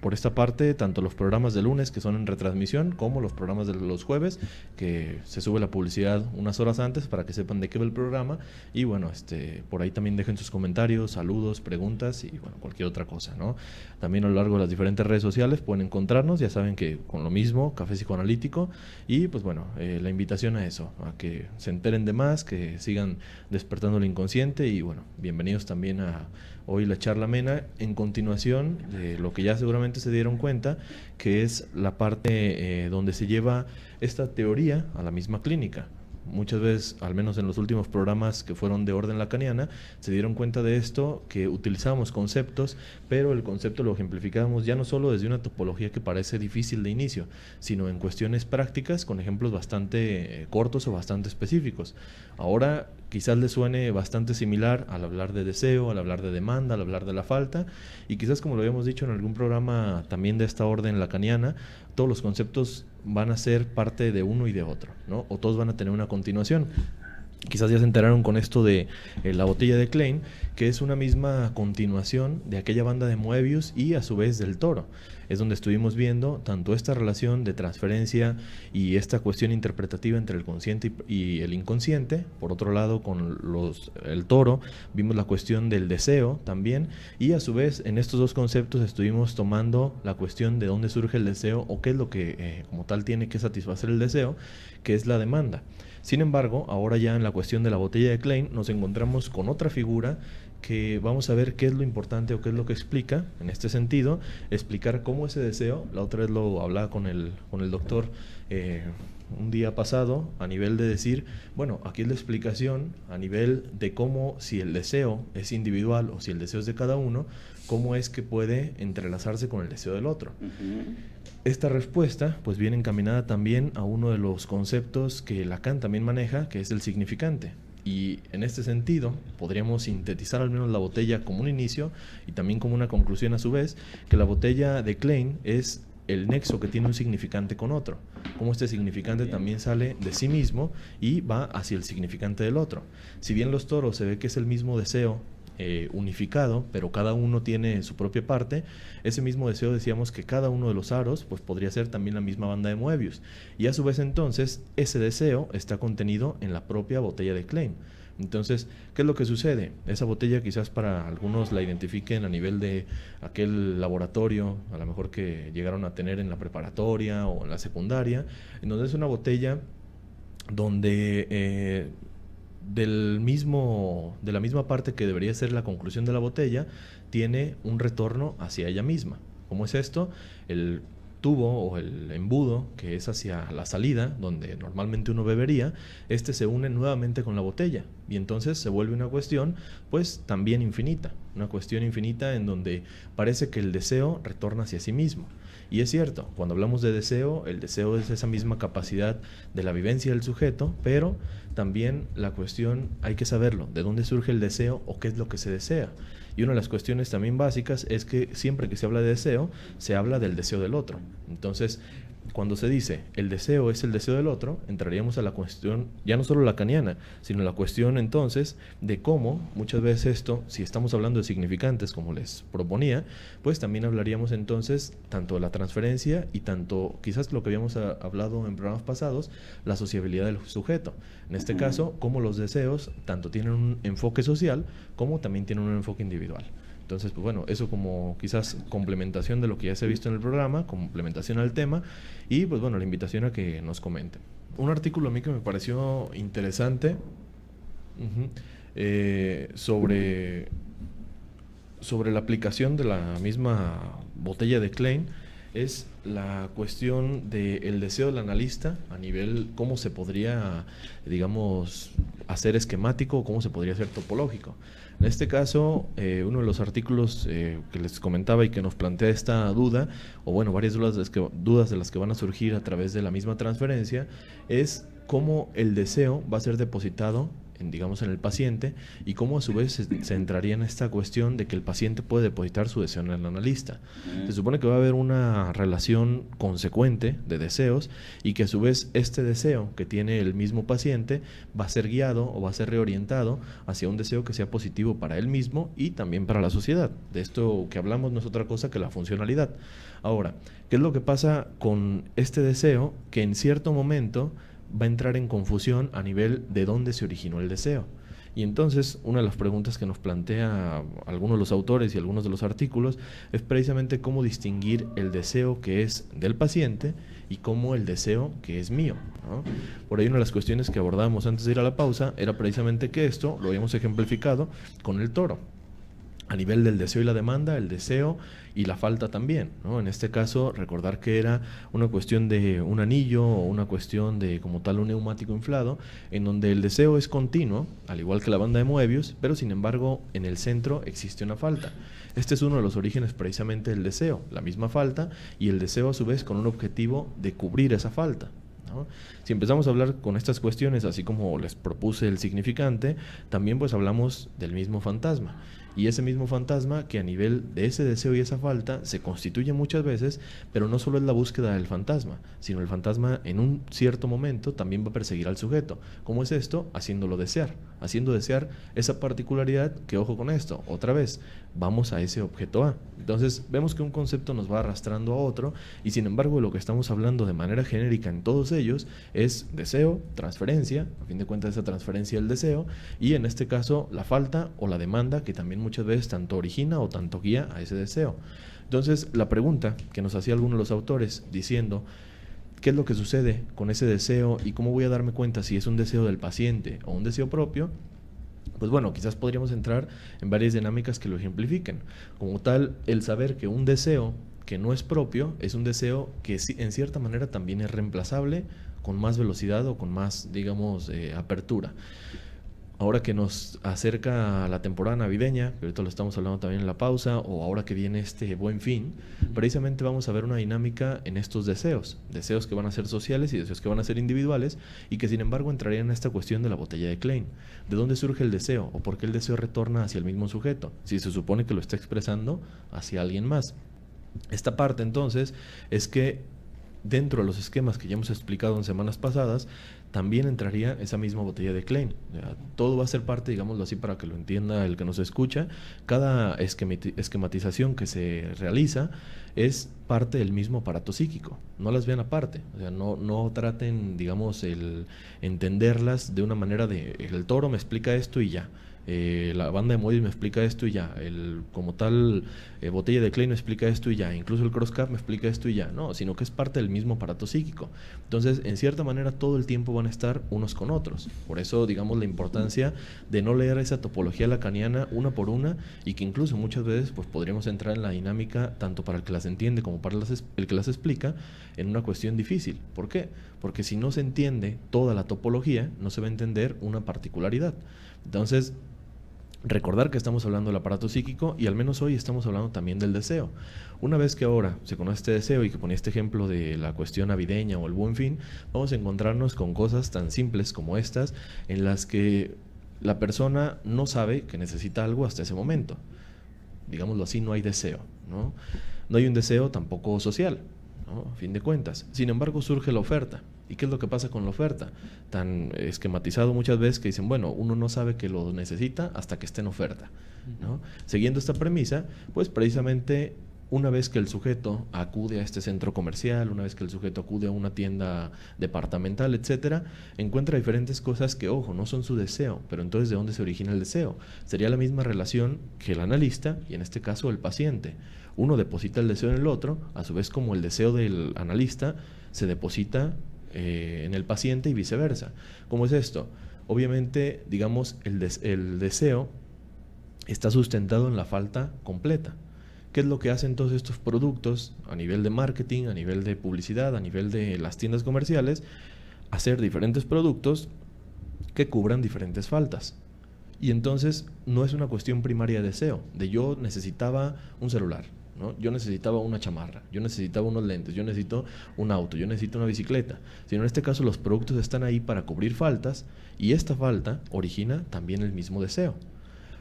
[SPEAKER 3] por esta parte, tanto los programas de lunes que son en retransmisión, como los programas de los jueves, que se sube la publicidad unas horas antes para que sepan de qué va el programa, y bueno, por ahí también dejen sus comentarios, saludos, preguntas y bueno, cualquier otra cosa, ¿no? También a lo largo de las diferentes redes sociales pueden encontrarnos, ya saben que con lo mismo, Café Psicoanalítico, y pues bueno, la invitación a eso, a que se enteren de más, que sigan despertando el inconsciente, y bueno, bienvenidos también a hoy la charla amena, en continuación de lo que ya seguramente se dieron cuenta, que es la parte donde se lleva esta teoría a la misma clínica. Muchas veces, al menos en los últimos programas que fueron de orden lacaniana, se dieron cuenta de esto, que utilizábamos conceptos, pero el concepto lo ejemplificábamos ya no solo desde una topología que parece difícil de inicio, sino en cuestiones prácticas con ejemplos bastante cortos o bastante específicos. Ahora quizás les suene bastante similar al hablar de deseo, al hablar de demanda, al hablar de la falta, y quizás, como lo habíamos dicho en algún programa también de esta orden lacaniana, todos los conceptos van a ser parte de uno y de otro, ¿no? O todos van a tener una continuación. Quizás ya se enteraron con esto de la botella de Klein, que es una misma continuación de aquella banda de Moebius y a su vez del toro. Es donde estuvimos viendo tanto esta relación de transferencia y esta cuestión interpretativa entre el consciente y el inconsciente. Por otro lado, con el toro vimos la cuestión del deseo también, y a su vez en estos dos conceptos estuvimos tomando la cuestión de dónde surge el deseo o qué es lo que como tal tiene que satisfacer el deseo, que es la demanda. Sin embargo, ahora ya en la cuestión de la botella de Klein nos encontramos con otra figura que vamos a ver qué es lo importante o qué es lo que explica, en este sentido, explicar cómo ese deseo, la otra vez lo hablaba con el doctor un día pasado, a nivel de decir, bueno, aquí es la explicación a nivel de cómo, si el deseo es individual o si el deseo es de cada uno, cómo es que puede entrelazarse con el deseo del otro. Esta respuesta pues viene encaminada también a uno de los conceptos que Lacan también maneja, que es el significante. Y en este sentido podríamos sintetizar al menos la botella como un inicio y también como una conclusión a su vez, que la botella de Klein es el nexo que tiene un significante con otro, como este significante también sale de sí mismo y va hacia el significante del otro. Si bien los toros se ve que es el mismo deseo unificado, pero cada uno tiene su propia parte, ese mismo deseo decíamos que cada uno de los aros pues podría ser también la misma banda de Moebius, y a su vez entonces ese deseo está contenido en la propia botella de Klein. Entonces, ¿qué es lo que sucede? Esa botella quizás para algunos la identifiquen a nivel de aquel laboratorio, a lo mejor que llegaron a tener en la preparatoria o en la secundaria, en donde es una botella donde de la misma parte que debería ser la conclusión de la botella, tiene un retorno hacia ella misma. ¿Cómo es esto? El tubo o el embudo que es hacia la salida, donde normalmente uno bebería, se une nuevamente con la botella y entonces se vuelve una cuestión pues también infinita, una cuestión infinita en donde parece que el deseo retorna hacia sí mismo. Y es cierto, cuando hablamos de deseo, el deseo es esa misma capacidad de la vivencia del sujeto, pero también la cuestión hay que saberlo, de dónde surge el deseo o qué es lo que se desea. Y una de las cuestiones también básicas es que siempre que se habla de deseo, se habla del deseo del otro. Entonces, cuando se dice el deseo es el deseo del otro, entraríamos a la cuestión, ya no solo lacaniana, sino la cuestión entonces de cómo muchas veces esto, si estamos hablando de significantes como les proponía, pues también hablaríamos entonces tanto de la transferencia y tanto, quizás lo que habíamos hablado en programas pasados, la sociabilidad del sujeto. En este caso, cómo los deseos tanto tienen un enfoque social como también tienen un enfoque individual. Entonces, pues bueno, eso como quizás complementación de lo que ya se ha visto en el programa, complementación al tema, y pues bueno, la invitación a que nos comenten. Un artículo a mí que me pareció interesante sobre la aplicación de la misma botella de Klein es la cuestión del deseo del analista a nivel cómo se podría, digamos, hacer esquemático o cómo se podría hacer topológico. En este caso, uno de los artículos que les comentaba y que nos plantea esta duda, o bueno, varias dudas de las que van a surgir a través de la misma transferencia, es cómo el deseo va a ser depositado digamos, en el paciente y cómo a su vez se entraría en esta cuestión de que el paciente puede depositar su deseo en el analista. Se supone que va a haber una relación consecuente de deseos y que a su vez este deseo que tiene el mismo paciente va a ser guiado o va a ser reorientado hacia un deseo que sea positivo para él mismo y también para la sociedad. De esto que hablamos no es otra cosa que la funcionalidad. Ahora, ¿qué es lo que pasa con este deseo? Que en cierto momento va a entrar en confusión a nivel de dónde se originó el deseo. Y entonces, una de las preguntas que nos plantea algunos de los autores y algunos de los artículos es precisamente cómo distinguir el deseo que es del paciente y cómo el deseo que es mío, ¿no? Por ahí una de las cuestiones que abordábamos antes de ir a la pausa era precisamente que esto lo habíamos ejemplificado con el toro. A nivel del deseo y la demanda, el deseo y la falta también, ¿no? En este caso, recordar que era una cuestión de un anillo o una cuestión de, como tal, un neumático inflado, en donde el deseo es continuo, al igual que la banda de Moebius, pero sin embargo, en el centro existe una falta. Este es uno de los orígenes precisamente del deseo, la misma falta, y el deseo a su vez con un objetivo de cubrir esa falta, ¿no? Si empezamos a hablar con estas cuestiones, así como les propuse el significante, también pues hablamos del mismo fantasma. Y ese mismo fantasma que a nivel de ese deseo y esa falta se constituye muchas veces, pero no solo es la búsqueda del fantasma, sino el fantasma en un cierto momento también va a perseguir al sujeto. ¿Cómo es esto? Haciendo desear esa particularidad que, ojo con esto, otra vez, vamos a ese objeto A. Entonces vemos que un concepto nos va arrastrando a otro y sin embargo lo que estamos hablando de manera genérica en todos ellos es deseo, transferencia, a fin de cuentas esa transferencia del deseo, y en este caso la falta o la demanda que también muchas veces tanto origina o tanto guía a ese deseo. Entonces la pregunta que nos hacía alguno de los autores diciendo ¿qué es lo que sucede con ese deseo y cómo voy a darme cuenta si es un deseo del paciente o un deseo propio? Pues bueno, quizás podríamos entrar en varias dinámicas que lo ejemplifiquen. Como tal, el saber que un deseo que no es propio es un deseo que en cierta manera también es reemplazable con más velocidad o con más, digamos, apertura. Ahora que nos acerca la temporada navideña, que ahorita lo estamos hablando también en la pausa, o ahora que viene este Buen Fin, precisamente vamos a ver una dinámica en estos deseos que van a ser sociales y deseos que van a ser individuales, y que sin embargo entrarían en esta cuestión de la botella de Klein. ¿De dónde surge el deseo? ¿O por qué el deseo retorna hacia el mismo sujeto? Si se supone que lo está expresando hacia alguien más. Esta parte entonces es que dentro de los esquemas que ya hemos explicado en semanas pasadas, también entraría esa misma botella de Klein. Todo va a ser parte, digámoslo así, para que lo entienda el que nos escucha. Cada esquematización que se realiza es parte del mismo aparato psíquico. No las vean aparte. O sea, no traten, digamos, el entenderlas de una manera de el toro me explica esto y ya. La banda de Moebius me explica esto y ya, como tal botella de Klein me explica esto y ya, incluso el crosscap me explica esto y ya, no, sino que es parte del mismo aparato psíquico. Entonces, en cierta manera, todo el tiempo van a estar unos con otros. Por eso, digamos, la importancia de no leer esa topología lacaniana una por una, y que incluso muchas veces pues podríamos entrar en la dinámica, tanto para el que las entiende como para el que las explica, en una cuestión difícil. ¿Por qué? Porque si no se entiende toda la topología, no se va a entender una particularidad. Entonces, recordar que estamos hablando del aparato psíquico y al menos hoy estamos hablando también del deseo. Una vez que ahora se conoce este deseo y que ponía este ejemplo de la cuestión navideña o el Buen Fin, vamos a encontrarnos con cosas tan simples como estas en las que la persona no sabe que necesita algo hasta ese momento. Digámoslo así, no hay deseo, ¿no? No hay un deseo tampoco social, ¿no? A fin de cuentas. Sin embargo, surge la oferta. ¿Y qué es lo que pasa con la oferta? Tan esquematizado muchas veces que dicen, bueno, uno no sabe que lo necesita hasta que esté en oferta, ¿no? Siguiendo esta premisa, pues precisamente una vez que el sujeto acude a este centro comercial, una vez que el sujeto acude a una tienda departamental, etcétera, encuentra diferentes cosas que, ojo, no son su deseo, pero entonces ¿de dónde se origina el deseo? Sería la misma relación que el analista y en este caso el paciente. Uno deposita el deseo en el otro, a su vez como el deseo del analista se deposita en el paciente y viceversa. ¿Cómo es esto? Obviamente, digamos, el deseo está sustentado en la falta completa. ¿Qué es lo que hacen todos estos productos a nivel de marketing, a nivel de publicidad, a nivel de las tiendas comerciales? Hacer diferentes productos que cubran diferentes faltas. Y entonces no es una cuestión primaria de deseo, de yo necesitaba un celular, ¿no? Yo necesitaba una chamarra, yo necesitaba unos lentes, yo necesito un auto, yo necesito una bicicleta. Sino en este caso los productos están ahí para cubrir faltas y esta falta origina también el mismo deseo.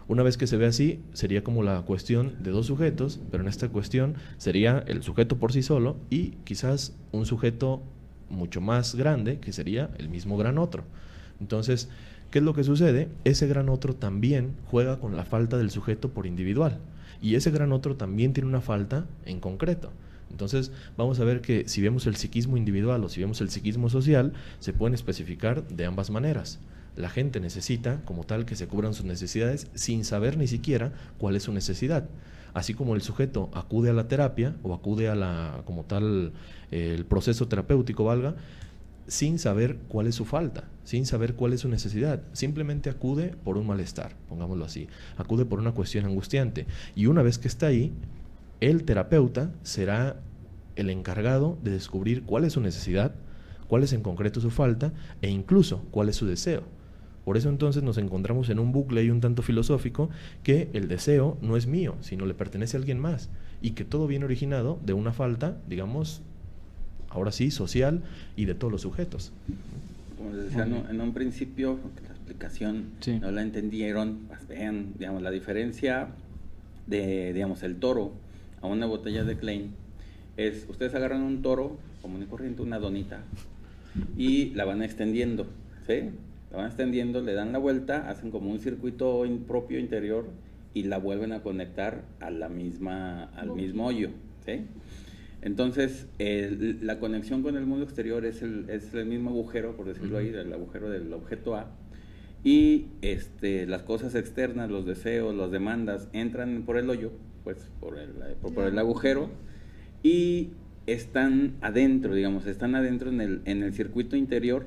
[SPEAKER 3] Una vez que se ve así, sería como la cuestión de dos sujetos, pero en esta cuestión sería el sujeto por sí solo y quizás un sujeto mucho más grande, que sería el mismo gran otro. Entonces, ¿qué es lo que sucede? Ese gran otro también juega con la falta del sujeto por individual y ese gran otro también tiene una falta en concreto. Entonces vamos a ver que si vemos el psiquismo individual o si vemos el psiquismo social, se pueden especificar de ambas maneras. La gente necesita, como tal, que se cubran sus necesidades sin saber ni siquiera cuál es su necesidad. Así como el sujeto acude a la terapia o acude a la, como tal, el proceso terapéutico, valga, sin saber cuál es su falta, sin saber cuál es su necesidad. Simplemente acude por un malestar, pongámoslo así. Acude por una cuestión angustiante. Y una vez que está ahí, el terapeuta será el encargado de descubrir cuál es su necesidad, cuál es en concreto su falta e incluso cuál es su deseo. Por eso entonces nos encontramos en un bucle y un tanto filosófico que el deseo no es mío, sino le pertenece a alguien más y que todo viene originado de una falta, digamos, ahora sí, social y de todos los sujetos.
[SPEAKER 1] Como les decía en un principio, la explicación
[SPEAKER 2] sí,
[SPEAKER 1] no la entendieron, pues vean, digamos, la diferencia de, digamos, el toro a una botella de Klein es, ustedes agarran un toro común y corriente, una donita, y la van extendiendo, ¿sí? La van extendiendo, le dan la vuelta, hacen como un circuito propio interior y la vuelven a conectar a la misma, al mismo hoyo, ¿sí? Entonces, la conexión con el mundo exterior es el mismo agujero, por decirlo ahí, el agujero del objeto A, y las cosas externas, los deseos, las demandas, entran por el hoyo, pues por el agujero, y están adentro, digamos, están adentro en el circuito interior,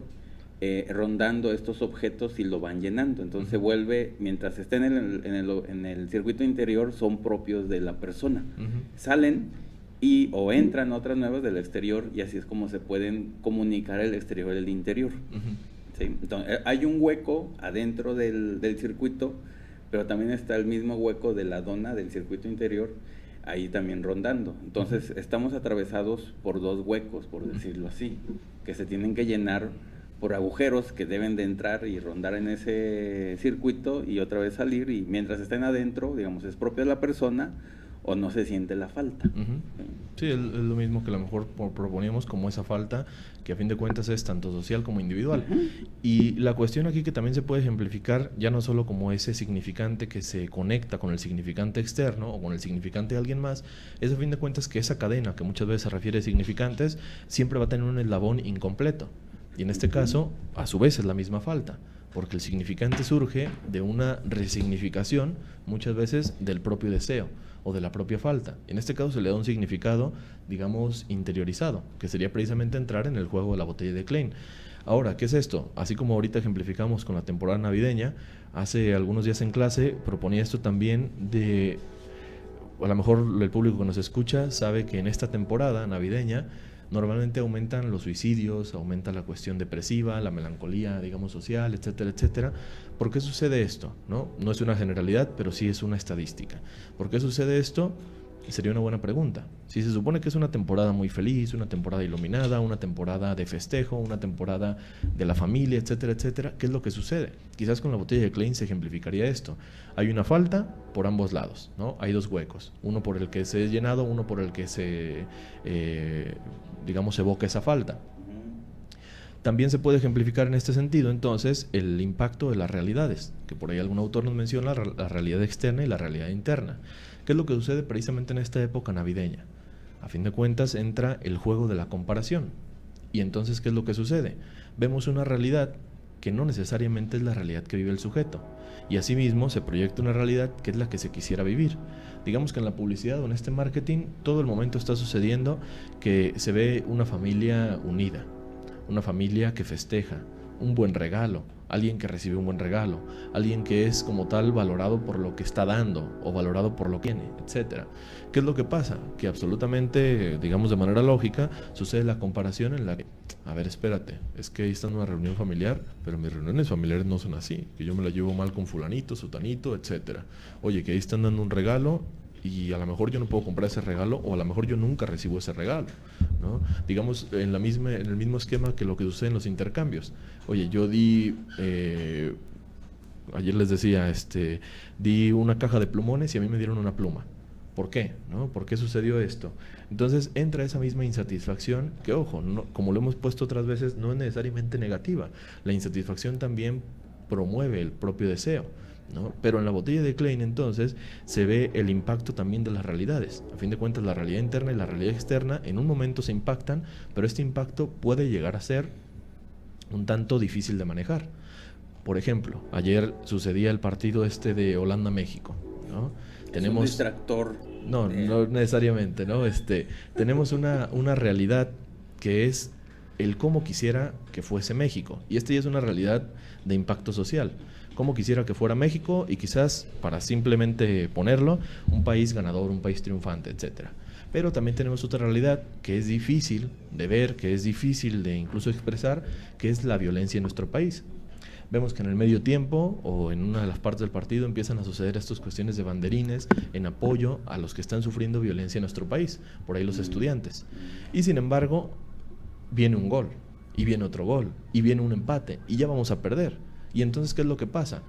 [SPEAKER 1] rondando estos objetos y lo van llenando. Entonces se vuelve, mientras estén en el circuito interior, son propios de la persona. Salen o entran otras nuevas del exterior y así es como se pueden comunicar el exterior del interior. ¿Sí? Entonces, hay un hueco adentro del circuito, pero también está el mismo hueco de la dona del circuito interior, ahí también rondando. Entonces estamos atravesados por dos huecos, por decirlo así, que se tienen que llenar por agujeros que deben de entrar y rondar en ese circuito y otra vez salir, y mientras estén adentro, digamos, es propia de la persona o no se siente la falta.
[SPEAKER 3] Sí, es lo mismo que a lo mejor proponíamos como esa falta, que a fin de cuentas es tanto social como individual. Y la cuestión aquí que también se puede ejemplificar, ya no solo como ese significante que se conecta con el significante externo o con el significante de alguien más, es a fin de cuentas que esa cadena que muchas veces se refiere a significantes siempre va a tener un eslabón incompleto. Y en este caso, a su vez es la misma falta, porque el significante surge de una resignificación, muchas veces del propio deseo o de la propia falta. En este caso se le da un significado, digamos, interiorizado, que sería precisamente entrar en el juego de la botella de Klein. Ahora, ¿qué es esto? Así como ahorita ejemplificamos con la temporada navideña, hace algunos días en clase proponía esto también de, a lo mejor el público que nos escucha sabe que en esta temporada navideña normalmente aumentan los suicidios, aumenta la cuestión depresiva, la melancolía, digamos, social, etcétera, etcétera. ¿Por qué sucede esto? No es una generalidad, pero sí es una estadística. ¿Por qué sucede esto? Sería una buena pregunta. Si se supone que es una temporada muy feliz, una temporada iluminada, una temporada de festejo, una temporada de la familia, etcétera, etcétera, ¿qué es lo que sucede? Quizás con la botella de Klein se ejemplificaría esto. Hay una falta por ambos lados, ¿no? Hay dos huecos, uno por el que se es llenado, uno por el que se, digamos, evoca esa falta. También se puede ejemplificar en este sentido, entonces, el impacto de las realidades, que por ahí algún autor nos menciona la realidad externa y la realidad interna. ¿Qué es lo que sucede precisamente en esta época navideña? A fin de cuentas entra el juego de la comparación. Y entonces, ¿qué es lo que sucede? Vemos una realidad que no necesariamente es la realidad que vive el sujeto. Y asimismo se proyecta una realidad que es la que se quisiera vivir. Digamos que en la publicidad o en este marketing todo el momento está sucediendo que se ve una familia unida, una familia que festeja, un buen regalo, alguien que recibe un buen regalo, alguien que es como tal valorado por lo que está dando o valorado por lo que tiene, etcétera. ¿Qué es lo que pasa? Que absolutamente, digamos de manera lógica, sucede la comparación en la que, a ver, espérate, es que ahí está en una reunión familiar, pero mis reuniones familiares no son así, que yo me la llevo mal con fulanito, sutanito, etcétera. Oye, que ahí están dando un regalo y a lo mejor yo no puedo comprar ese regalo o a lo mejor yo nunca recibo ese regalo, ¿no? Digamos, en el mismo esquema que lo que sucede en los intercambios. Oye, yo di, ayer les decía, di una caja de plumones y a mí me dieron una pluma. ¿Por qué? ¿No? ¿Por qué sucedió esto? Entonces entra esa misma insatisfacción que, ojo, no, como lo hemos puesto otras veces, no es necesariamente negativa. La insatisfacción también promueve el propio deseo, ¿no? Pero en la botella de Klein entonces se ve el impacto también de las realidades. A fin de cuentas, la realidad interna y la realidad externa en un momento se impactan, pero este impacto puede llegar a ser un tanto difícil de manejar. Por ejemplo, ayer sucedía el partido de Holanda-México, ¿no?
[SPEAKER 1] Tenemos un distractor.
[SPEAKER 3] No necesariamente, ¿no? Tenemos una realidad que es el cómo quisiera que fuese México. Y ya es una realidad de impacto social. Cómo quisiera que fuera México y quizás, para simplemente ponerlo, un país ganador, un país triunfante, etcétera. Pero también tenemos otra realidad que es difícil de ver, que es difícil de incluso expresar, que es la violencia en nuestro país. Vemos que en el medio tiempo o en una de las partes del partido empiezan a suceder estas cuestiones de banderines en apoyo a los que están sufriendo violencia en nuestro país, por ahí los estudiantes. Y sin embargo, viene un gol, y viene otro gol, y viene un empate, y ya vamos a perder. Y entonces, ¿qué es lo que pasa?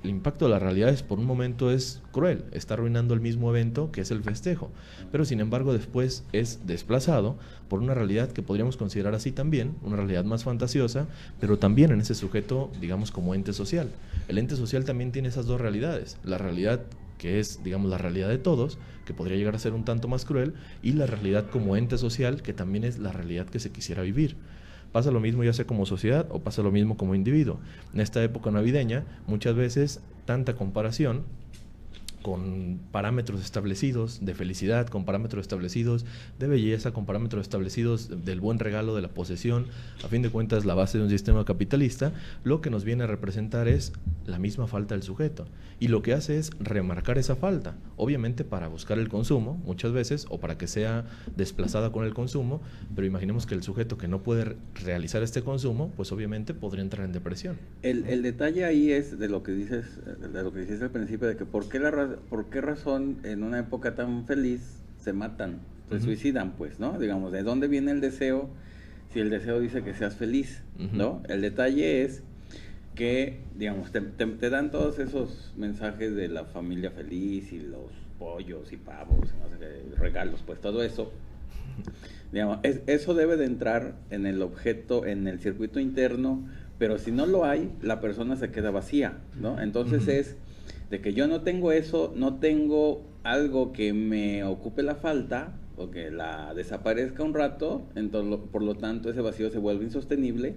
[SPEAKER 3] El impacto de las realidades por un momento es cruel, está arruinando el mismo evento que es el festejo, pero sin embargo después es desplazado por una realidad que podríamos considerar así también, una realidad más fantasiosa, pero también en ese sujeto, digamos, como ente social. El ente social también tiene esas dos realidades, la realidad que es, digamos, la realidad de todos, que podría llegar a ser un tanto más cruel, y la realidad como ente social, que también es la realidad que se quisiera vivir. Pasa lo mismo ya sea como sociedad o pasa lo mismo como individuo. En esta época navideña, muchas veces tanta comparación con parámetros establecidos de felicidad, con parámetros establecidos de belleza, con parámetros establecidos del buen regalo, de la posesión, a fin de cuentas la base de un sistema capitalista, lo que nos viene a representar es la misma falta del sujeto. Y lo que hace es remarcar esa falta, obviamente para buscar el consumo, muchas veces, o para que sea desplazada con el consumo, pero imaginemos que el sujeto que no puede realizar este consumo, pues obviamente podría entrar en depresión.
[SPEAKER 1] El detalle ahí es de lo que dices al principio, de que ¿por qué razón en una época tan feliz se matan, se suicidan, pues, ¿no? Digamos, ¿de dónde viene el deseo si el deseo dice que seas feliz, ¿no? El detalle es que, digamos, te dan todos esos mensajes de la familia feliz y los pollos y pavos, no sé qué, regalos, pues todo eso, digamos, eso debe de entrar en el objeto, en el circuito interno, pero si no lo hay, la persona se queda vacía, ¿no? Entonces es de que yo no tengo eso, no tengo algo que me ocupe la falta o que la desaparezca un rato, entonces por lo tanto ese vacío se vuelve insostenible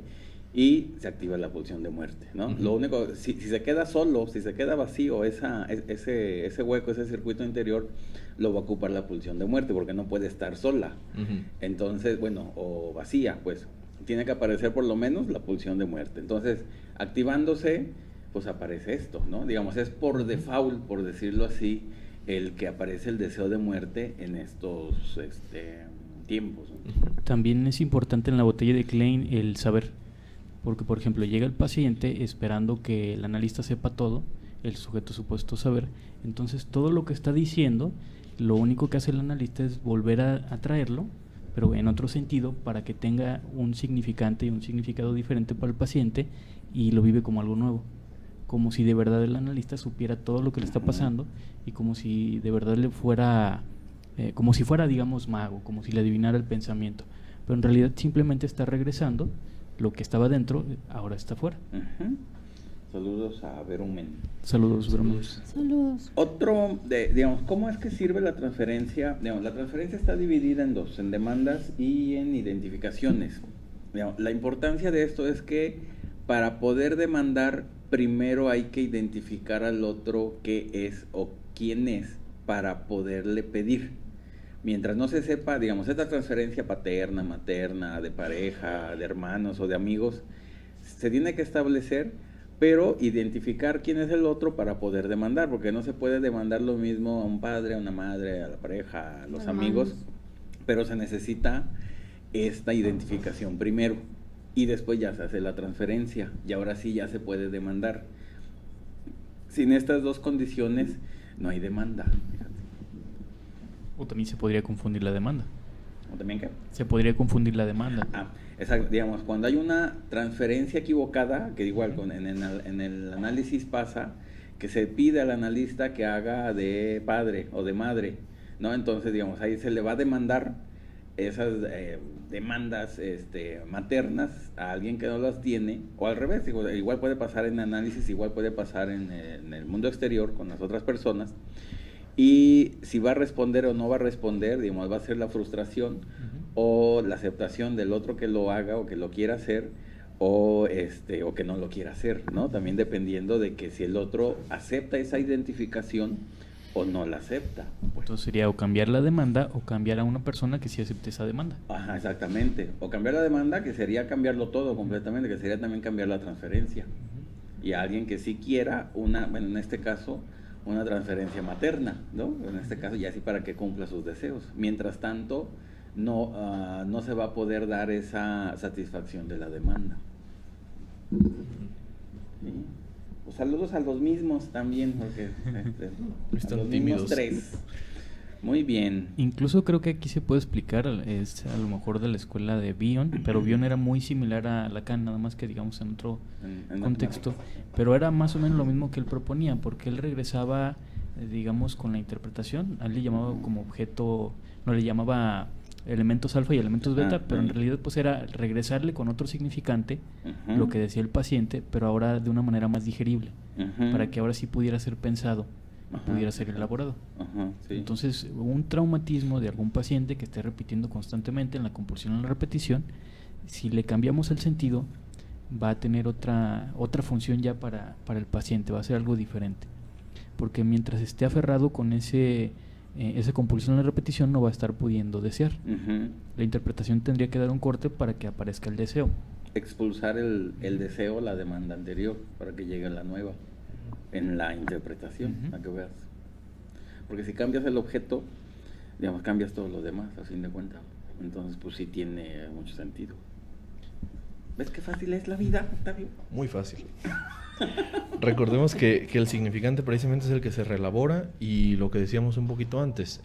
[SPEAKER 1] y se activa la pulsión de muerte, ¿no? Lo único, si se queda solo, si se queda vacío ese hueco, ese circuito interior, lo va a ocupar la pulsión de muerte porque no puede estar sola. Entonces, bueno, o vacía, pues tiene que aparecer por lo menos la pulsión de muerte. Entonces, activándose, pues aparece esto, ¿no? Digamos, es por default, por decirlo así, el que aparece el deseo de muerte en estos tiempos, ¿no?
[SPEAKER 2] También es importante en la botella de Klein el saber, porque por ejemplo llega el paciente esperando que el analista sepa todo el sujeto supuesto saber. Entonces todo lo que está diciendo, lo único que hace el analista es volver a traerlo, pero en otro sentido, para que tenga un significante y un significado diferente para el paciente, y lo vive como algo nuevo, como si de verdad el analista supiera todo lo que le está pasando, y como si de verdad le fuera, como si fuera, digamos, mago, como si le adivinara el pensamiento, pero en realidad simplemente está regresando lo que estaba dentro, ahora está fuera.
[SPEAKER 1] Saludos a Verumen.
[SPEAKER 2] Saludos, Verumen.
[SPEAKER 4] Saludos.
[SPEAKER 1] Otro, digamos, ¿cómo es que sirve la transferencia? Digamos, la transferencia está dividida en dos, en demandas y en identificaciones. Digamos, la importancia de esto es que para poder demandar, primero hay que identificar al otro qué es o quién es para poderle pedir. Mientras no se sepa, digamos, esta transferencia paterna, materna, de pareja, de hermanos o de amigos, se tiene que establecer, pero identificar quién es el otro para poder demandar, porque no se puede demandar lo mismo a un padre, a una madre, a la pareja, a los amigos, pero se necesita esta identificación primero, y después ya se hace la transferencia, y ahora sí ya se puede demandar. Sin estas dos condiciones, no hay demanda. Fíjate.
[SPEAKER 2] O también se podría confundir la demanda.
[SPEAKER 1] ¿O también qué?
[SPEAKER 2] Se podría confundir la demanda.
[SPEAKER 1] Exacto, digamos, cuando hay una transferencia equivocada, que igual en el análisis pasa, que se pide al analista que haga de padre o de madre, ¿no? Entonces, digamos, ahí se le va a demandar esas demandas maternas a alguien que no las tiene, o al revés, igual puede pasar en análisis, igual puede pasar en el mundo exterior con las otras personas, y si va a responder o no va a responder, digamos, va a ser la frustración o la aceptación del otro que lo haga o que lo quiera hacer, o que no lo quiera hacer, ¿no? También dependiendo de que si el otro acepta esa identificación o no la acepta.
[SPEAKER 2] Entonces sería o cambiar la demanda o cambiar a una persona que sí acepte esa demanda.
[SPEAKER 1] Ajá, exactamente. O cambiar la demanda, que sería cambiarlo todo completamente, que sería también cambiar la transferencia. Y a alguien que sí quiera bueno, en este caso, una transferencia materna, ¿no? En este caso ya sí para que cumpla sus deseos. Mientras tanto, no se va a poder dar esa satisfacción de la demanda. ¿Sí? Pues saludos a los mismos también, porque
[SPEAKER 3] están
[SPEAKER 1] a los
[SPEAKER 3] tímidos.
[SPEAKER 1] mismos tres. Muy bien.
[SPEAKER 2] Incluso creo que aquí se puede explicar, es a lo mejor de la escuela de Bion, pero Bion era muy similar a Lacan, nada más que digamos en otro contexto, pero era más o menos lo mismo que él proponía, porque él regresaba, digamos, con la interpretación, a él le llamaba como objeto, no le llamaba elementos alfa y elementos beta, pero en realidad pues era regresarle con otro significante lo que decía el paciente, pero ahora de una manera más digerible, para que ahora sí pudiera ser pensado, pudiera ser elaborado.
[SPEAKER 1] Sí.
[SPEAKER 2] Entonces, un traumatismo de algún paciente que esté repitiendo constantemente en la compulsión en la repetición, si le cambiamos el sentido, va a tener otra función ya para el paciente, va a ser algo diferente. Porque mientras esté aferrado con esa compulsión en la repetición, no va a estar pudiendo desear. La interpretación tendría que dar un corte para que aparezca el deseo.
[SPEAKER 1] Expulsar el deseo, la demanda anterior, para que llegue la nueva en la interpretación, para que veas. Porque si cambias el objeto, digamos, cambias todo lo demás, a fin de cuentas. Entonces, pues sí tiene mucho sentido. ¿Ves qué fácil es la vida, Octavio?
[SPEAKER 3] Muy fácil. Recordemos que el significante precisamente es el que se reelabora, y lo que decíamos un poquito antes,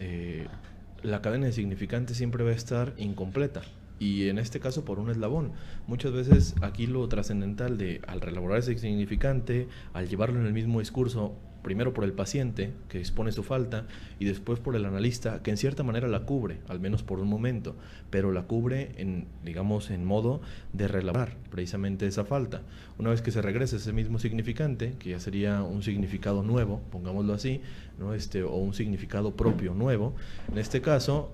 [SPEAKER 3] la cadena de significantes siempre va a estar incompleta, y en este caso por un eslabón. Muchas veces aquí lo trascendental al reelaborar ese significante, al llevarlo en el mismo discurso, primero por el paciente que expone su falta, y después por el analista que en cierta manera la cubre, al menos por un momento, pero la cubre en modo de reelaborar precisamente esa falta. Una vez que se regresa ese mismo significante, que ya sería un significado nuevo, pongámoslo así, ¿no? O un significado propio nuevo, en este caso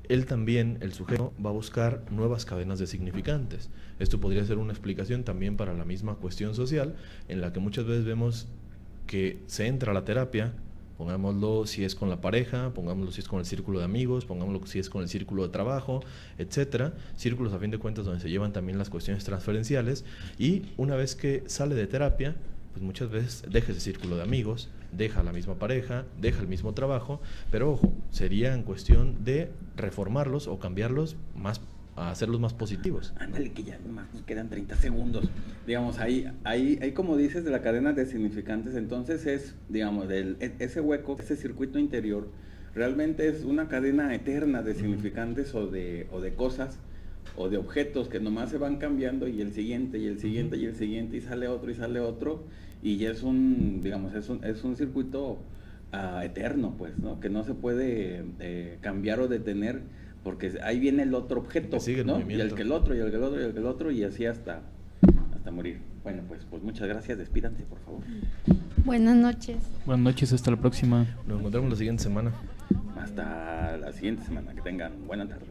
[SPEAKER 3] él también, el sujeto, va a buscar nuevas cadenas de significantes. Esto podría ser una explicación también para la misma cuestión social, en la que muchas veces vemos que se entra a la terapia, pongámoslo si es con la pareja, pongámoslo si es con el círculo de amigos, pongámoslo si es con el círculo de trabajo, etcétera, círculos a fin de cuentas donde se llevan también las cuestiones transferenciales, y una vez que sale de terapia, pues muchas veces deja ese círculo de amigos, deja la misma pareja, deja el mismo trabajo, pero ojo, sería en cuestión de reformarlos o cambiarlos más a hacerlos más positivos.
[SPEAKER 1] Ándale, que ya nomás nos quedan 30 segundos. Digamos, ahí como dices, de la cadena de significantes, entonces es, digamos, ese hueco, ese circuito interior, realmente es una cadena eterna de significantes o de cosas o de objetos que nomás se van cambiando, y el siguiente, y el siguiente, y el siguiente, y sale otro, y ya es un, digamos, es un circuito eterno, pues, ¿no? Que no se puede cambiar o detener, porque ahí viene el otro objeto,
[SPEAKER 3] sigue el
[SPEAKER 1] ¿no? Y
[SPEAKER 3] movimiento.
[SPEAKER 1] el que el otro, y el que el otro, y el que el otro, y así hasta morir. Bueno, pues muchas gracias, despídanse, por favor.
[SPEAKER 4] Buenas noches.
[SPEAKER 2] Buenas noches, hasta la próxima.
[SPEAKER 3] Nos encontramos la siguiente semana.
[SPEAKER 1] Hasta la siguiente semana, que tengan buena tarde.